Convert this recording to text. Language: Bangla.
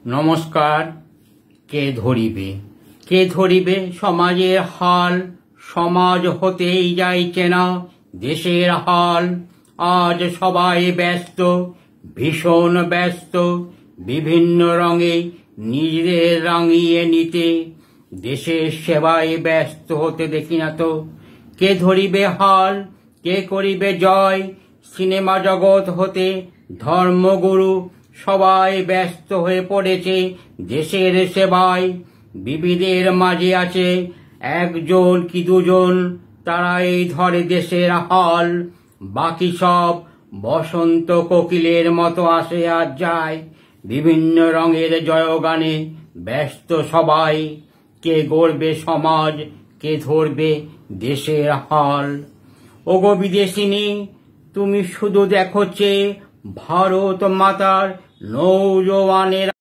নমস্কার। কে ধরিবে সমাজের হাল, সমাজ হতেই যাইছে না দেশের হাল। আজ সবাই ব্যস্ত, ভীষণ ব্যস্ত, বিভিন্ন রঙে নিজেদের রাঙিয়ে নিতে। দেশের সেবায় ব্যস্ত হতে দেখি না তো। কে ধরিবে হাল, কে করিবে জয়। সিনেমা জগৎ হতে ধর্মগুরু সবাই ব্যস্ত হয়ে পড়েছে দেশের সেবায়। বিবিধের মাঝে আছে একজন কি দুজন, তারাই ধরে দেশের হাল। বাকি সব বসন্ত কোকিলের মতো আসে আর যায়, বিভিন্ন রঙের জয়গানে ব্যস্ত সবাই। কে গড়বে সমাজ, কে ধরবে দেশের হাল। ওগো বিদেশিনী, তুমি শুধু দেখো চেয়ে ভারত মাতার নৌজওয়ানেরা